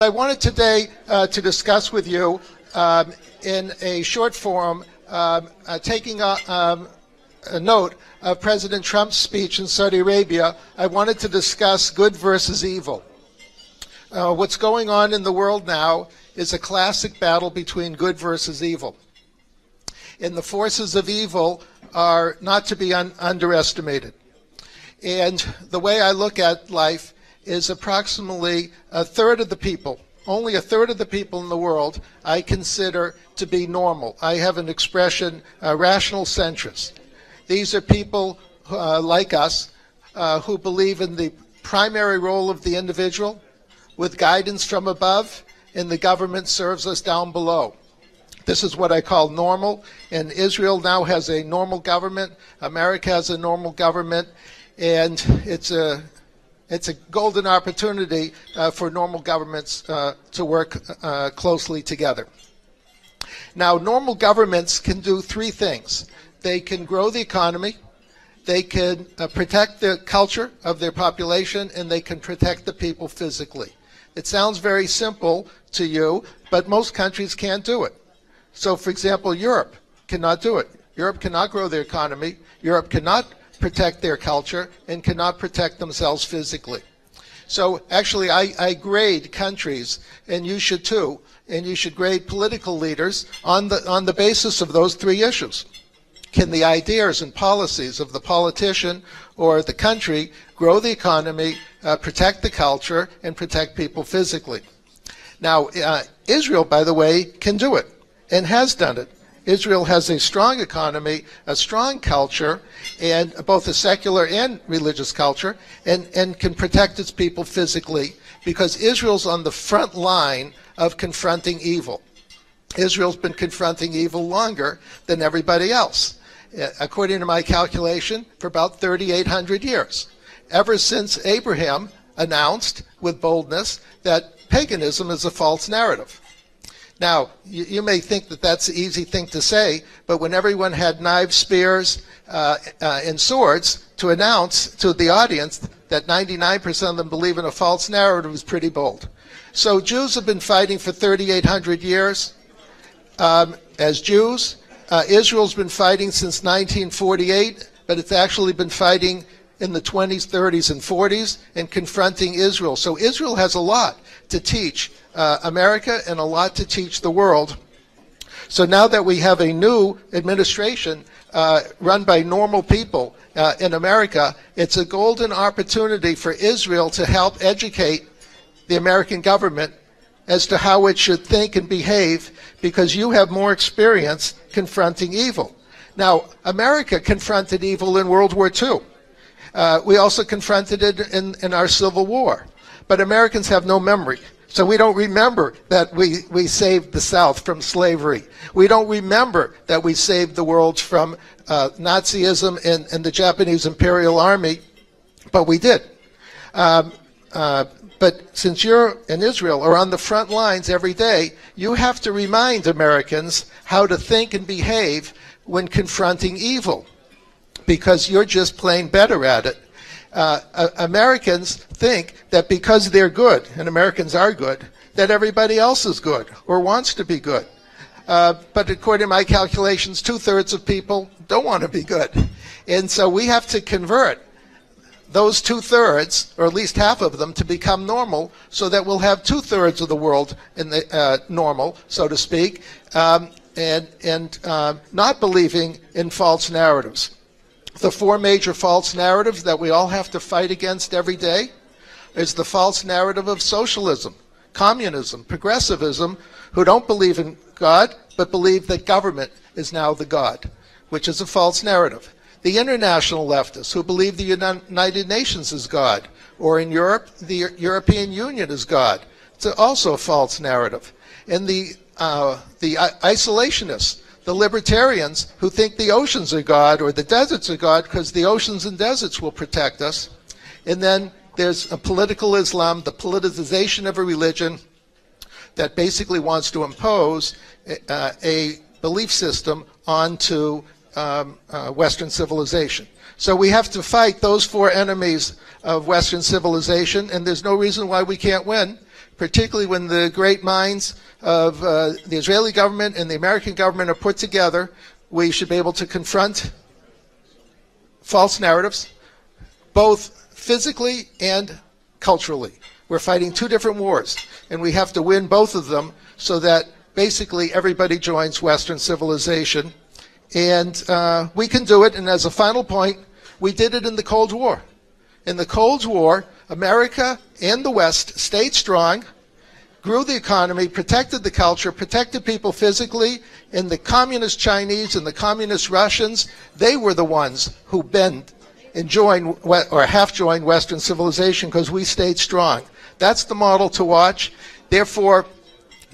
I wanted today to discuss with you in a short form, taking a note of President Trump's speech in Saudi Arabia. I wanted to discuss good versus evil. What's going on in the world now is a classic battle between good versus evil. And the forces of evil are not to be underestimated. And the way I look at life is approximately a third of the people, only a third of the people in the world, I consider to be normal. I have an expression, rational centrist. These are people like us who believe in the primary role of the individual with guidance from above, and the government serves us down below. This is what I call normal, and Israel now has a normal government. America has a normal government, and it's a golden opportunity for normal governments to work closely together. Now, normal governments can do three things. They can grow the economy, they can protect the culture of their population, and they can protect the people physically. It sounds very simple to you, but most countries can't do it. So, for example, Europe cannot do it. Europe cannot grow their economy. Europe cannot protect their culture and cannot protect themselves physically. So actually I grade countries, and you should too, and you should grade political leaders on the basis of those three issues. Can the ideas and policies of the politician or the country grow the economy, protect the culture, and protect people physically? Now, Israel, by the way, can do it and has done it. Israel has a strong economy, a strong culture, and both a secular and religious culture, and can protect its people physically, because Israel's on the front line of confronting evil. Israel's been confronting evil longer than everybody else, according to my calculation, for about 3,800 years, ever since Abraham announced with boldness that paganism is a false narrative. Now, you may think that that's an easy thing to say, but when everyone had knives, spears, and swords to announce to the audience that 99% of them believe in a false narrative was pretty bold. So Jews have been fighting for 3,800 years as Jews. Israel's been fighting since 1948, but it's actually been fighting in the 20s, 30s, and 40s and confronting Israel. So Israel has a lot to teach America and a lot to teach the world. So now that we have a new administration run by normal people in America, it's a golden opportunity for Israel to help educate the American government as to how it should think and behave, because you have more experience confronting evil. Now, America confronted evil in World War II. We also confronted it in our Civil War. But Americans have no memory. So we don't remember that we saved the South from slavery. We don't remember that we saved the world from Nazism and the Japanese Imperial Army, but we did. But since you're in Israel or on the front lines every day, you have to remind Americans how to think and behave when confronting evil, because you're just plain better at it. Americans think that because they're good, and Americans are good, that everybody else is good or wants to be good. But according to my calculations, 2/3 of people don't want to be good. And so we have to convert those 2/3, or at least half of them, to become normal, so that we'll have 2/3 of the world in the normal, so to speak, and not believing in false narratives. The four major false narratives that we all have to fight against every day is the false narrative of socialism, communism, progressivism, who don't believe in God, but believe that government is now the God, which is a false narrative. The international leftists, who believe the United Nations is God, or in Europe, the European Union is God. It's also a false narrative. And the isolationists, the libertarians, who think the oceans are God or the deserts are God because the oceans and deserts will protect us. And then there's a political Islam, the politicization of a religion that basically wants to impose a belief system onto Western civilization. So we have to fight those four enemies of Western civilization, and there's no reason why we can't win, particularly when the great minds of the Israeli government and the American government are put together, we should be able to confront false narratives, both physically and culturally. We're fighting two different wars, and we have to win both of them so that basically everybody joins Western civilization. And we can do it, and as a final point, we did it in the Cold War. In the Cold War, America and the West stayed strong, grew the economy, protected the culture, protected people physically, and the communist Chinese and the communist Russians, they were the ones who bend and join or half joined Western civilization because we stayed strong. That's the model to watch. Therefore,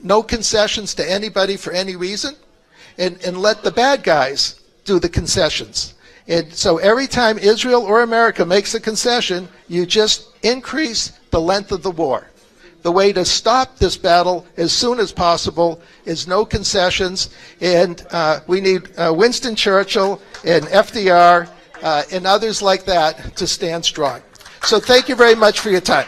no concessions to anybody for any reason, and let the bad guys do the concessions. And so every time Israel or America makes a concession, you just increase the length of the war. The way to stop this battle as soon as possible is no concessions, and we need Winston Churchill and FDR and others like that to stand strong. So thank you very much for your time.